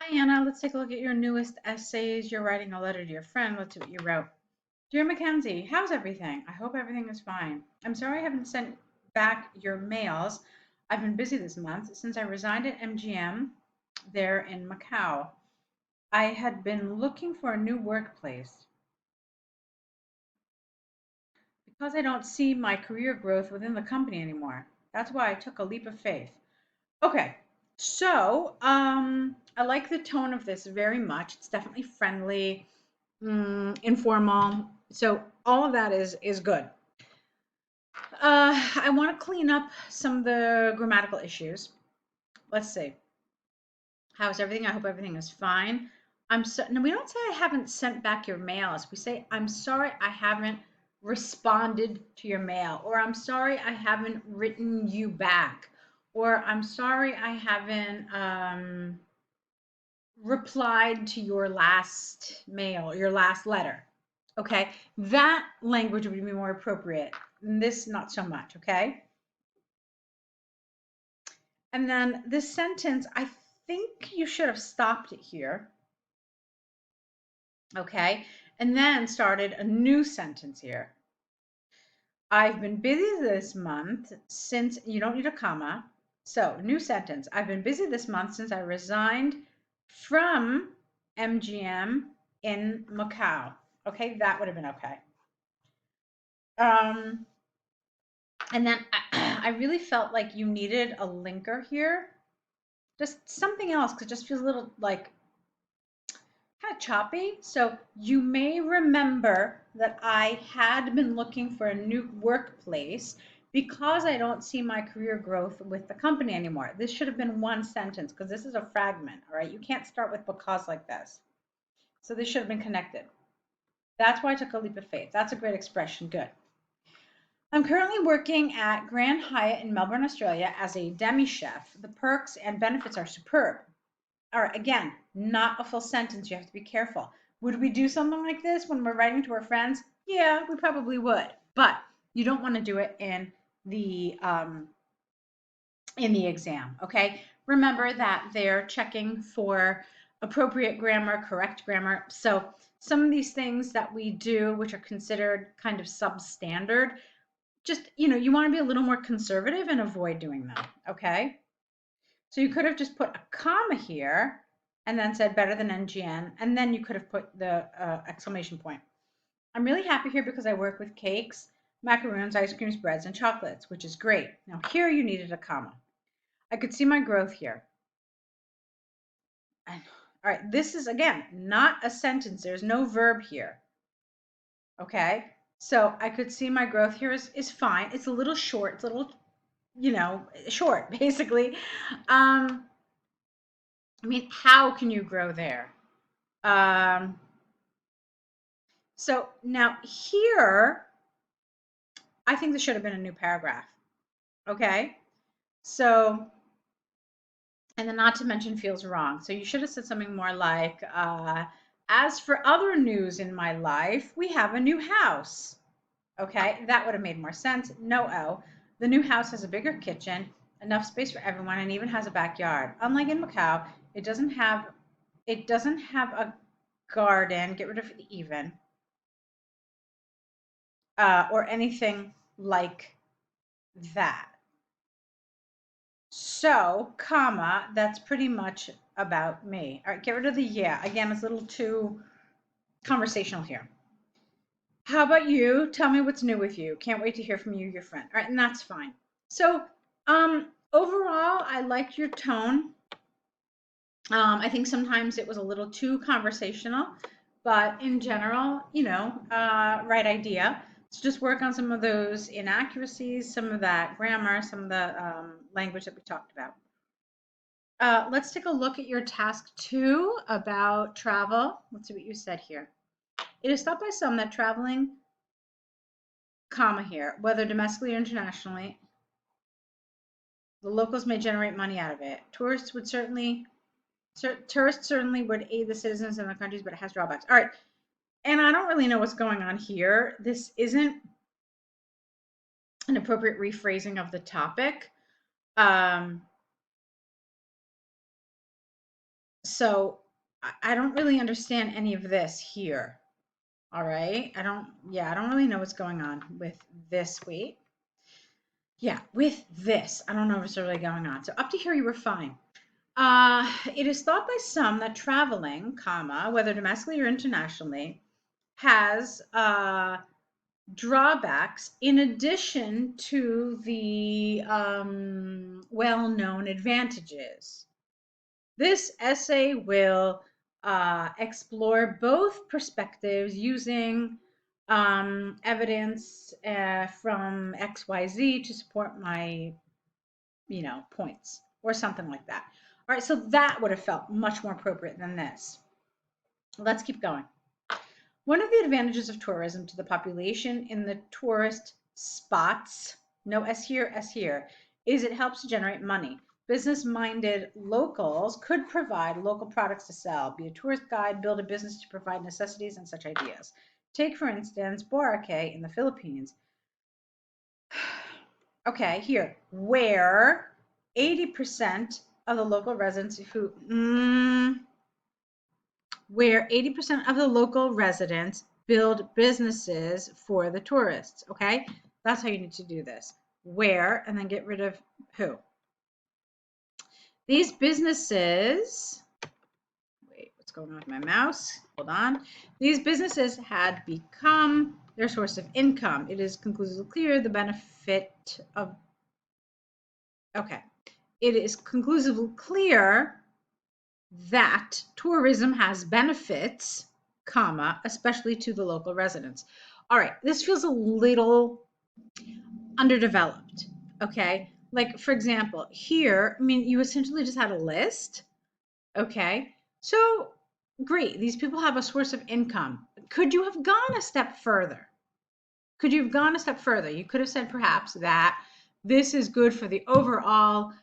Hi, Anna. Let's take a look at your newest essays. You're writing a letter to your friend. Let's see what you wrote. Dear Mackenzie, how's everything? I hope everything is fine. I'm sorry I haven't sent back your mails. I've been busy this month since I resigned at MGM there in Macau. I had been looking for a new workplace because I don't see my career growth within the company anymore. That's why I took a leap of faith. Okay, so I like the tone of this very much. It's definitely friendly, informal. So all of that is good. I want to clean up some of the grammatical issues. Let's see. How's everything? I hope everything is fine. I'm so no, we don't say I haven't sent back your mails. We say I'm sorry I haven't responded to your mail, or I'm sorry I haven't written you back, or I'm sorry I haven't replied to your last mail, your last letter. Okay, that language would be more appropriate. This, not so much. Okay, and then this sentence, I think you should have stopped it here. Okay, and then started a new sentence here. I've been busy this month since you don't need a comma. So, new sentence. I've been busy this month since I resigned from MGM in Macau. Okay, that would have been okay. Um, and then I really felt like you needed a linker here, just something else, because it just feels a little like kind of choppy. So you may remember that I had been looking for a new workplace because I don't see my career growth with the company anymore. This should have been one sentence because this is a fragment, all right? You can't start with because like this. So this should have been connected. That's why I took a leap of faith. That's a great expression. Good. I'm currently working at Grand Hyatt in Melbourne, Australia as a demi chef. The perks and benefits are superb. All right, again, not a full sentence. You have to be careful. Would we do something like this when we're writing to our friends? Yeah, we probably would, but you don't want to do it in the exam. Okay. Remember that they're checking for appropriate grammar, correct grammar. So some of these things that we do, which are considered kind of substandard, just you want to be a little more conservative and avoid doing them. Okay. So you could have just put a comma here and then said better than NGN, and then you could have put the exclamation point. I'm really happy here because I work with cakes, macaroons, ice creams, breads, and chocolates, which is great. Now here you needed a comma. I could see my growth here. All right, this is again not a sentence. There's no verb here. Okay, so I could see my growth here is fine. It's a little short. It's a little, short basically. I mean, how can you grow there? Um, so now here, I think this should have been a new paragraph. Okay. So, and then not to mention feels wrong. So you should have said something more like, as for other news in my life, we have a new house. Okay. That would have made more sense. No O. The new house has a bigger kitchen, enough space for everyone, and even has a backyard. Unlike in Macau, it doesn't have a garden. Get rid of even. Or anything like that. So, comma, that's pretty much about me. All right, get rid of the yeah. Again, it's a little too conversational here. How about you? Tell me what's new with you. Can't wait to hear from you, your friend. All right, and that's fine. So, overall, I liked your tone. I think sometimes it was a little too conversational, but in general, right idea. So just work on some of those inaccuracies, some of that grammar, some of the language that we talked about. Let's take a look at your task 2 about travel. Let's see what you said here. It is thought by some that traveling, comma here, whether domestically or internationally, the locals may generate money out of it. Tourists certainly would aid the citizens in the countries, but it has drawbacks. All right, and I don't really know what's going on here. This isn't an appropriate rephrasing of the topic. Um, So I don't really understand any of this here. All right. I don't really know what's going on with this. Wait. Yeah, with this. I don't know what's really going on. So up to here, you were fine. It is thought by some that traveling, comma, whether domestically or internationally, has drawbacks in addition to the well-known advantages. This essay will explore both perspectives using evidence from XYZ to support my, points or something like that. All right, so that would have felt much more appropriate than this. Let's keep going. One of the advantages of tourism to the population in the tourist spots, no S here, is it helps to generate money. Business-minded locals could provide local products to sell, be a tourist guide, build a business to provide necessities and such ideas. Take, for instance, Boracay in the Philippines. Okay, here, where 80% of the local residents where 80% of the local residents build businesses for the tourists. Okay, that's how you need to do this. Where, and then get rid of who. These businesses, wait, what's going on with my mouse? Hold on. These businesses had become their source of income. It is conclusively clear the benefit of, okay, it is conclusively clear that tourism has benefits, comma, especially to the local residents. All right, this feels a little underdeveloped, okay? Like, for example, here, I mean, you essentially just had a list, okay? So, great, these people have a source of income. Could you have gone a step further? Could you have gone a step further? You could have said perhaps that this is good for the overall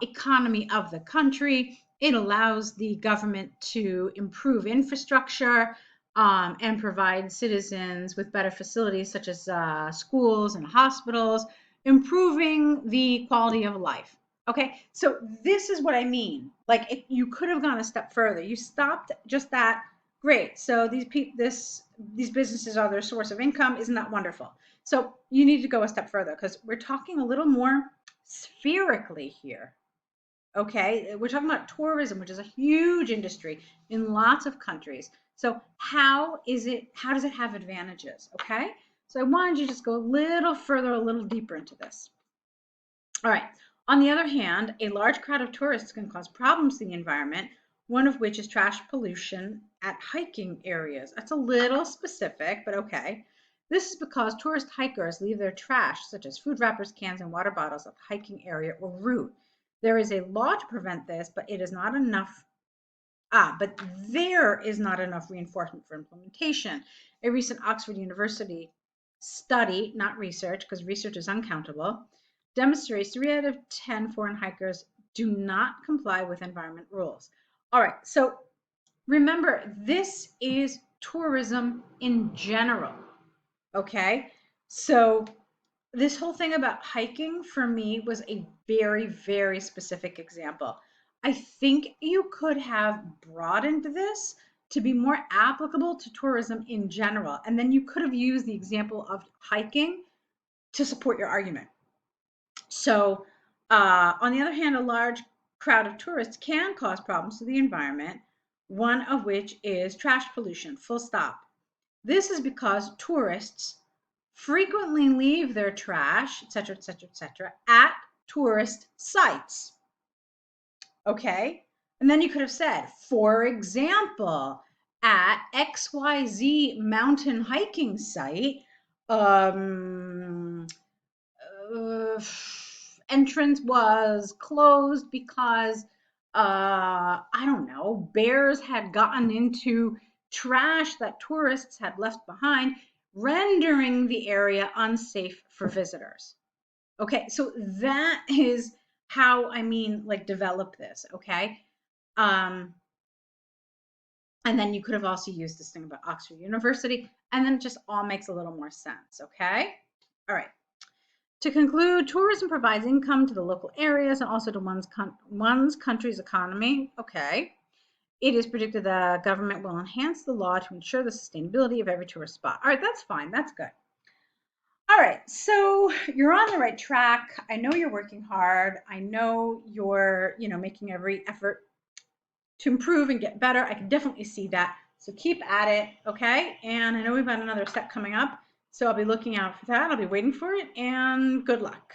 economy of the country. It allows the government to improve infrastructure and provide citizens with better facilities such as schools and hospitals, improving the quality of life. Okay, so this is what I mean. Like, you could have gone a step further. You stopped just that. Great. So these businesses are their source of income. Isn't that wonderful? So you need to go a step further because we're talking a little more spherically here. Okay, we're talking about tourism, which is a huge industry in lots of countries. So how does it have advantages? Okay, so I wanted you to just go a little further, a little deeper into this. All right. On the other hand, a large crowd of tourists can cause problems to the environment, one of which is trash pollution at hiking areas. That's a little specific, but okay. This is because tourist hikers leave their trash, such as food wrappers, cans, and water bottles, at the hiking area or route. There is a law to prevent this, but it is not enough. But there is not enough reinforcement for implementation. A recent Oxford University study, not research, because research is uncountable, demonstrates 3 out of 10 foreign hikers do not comply with environment rules. All right, so remember, this is tourism in general, okay? So this whole thing about hiking for me was a very, very specific example. I think you could have broadened this to be more applicable to tourism in general. And then you could have used the example of hiking to support your argument. So, on the other hand, a large crowd of tourists can cause problems to the environment, one of which is trash pollution, full stop. This is because tourists frequently leave their trash, etc., etc., etc., at tourist sites. Okay? And then you could have said, for example, at XYZ mountain hiking site, entrance was closed because I don't know, bears had gotten into trash that tourists had left behind, rendering the area unsafe for visitors. Okay, so that is how like develop this, okay? And then you could have also used this thing about Oxford University, and then it just all makes a little more sense, okay? All right. To conclude, tourism provides income to the local areas and also to one's country's economy. Okay. It is predicted the government will enhance the law to ensure the sustainability of every tourist spot. All right, that's fine. That's good. All right, so you're on the right track. I know you're working hard. I know you're, making every effort to improve and get better. I can definitely see that. So keep at it, okay? And I know we've got another set coming up, so I'll be looking out for that. I'll be waiting for it, and good luck.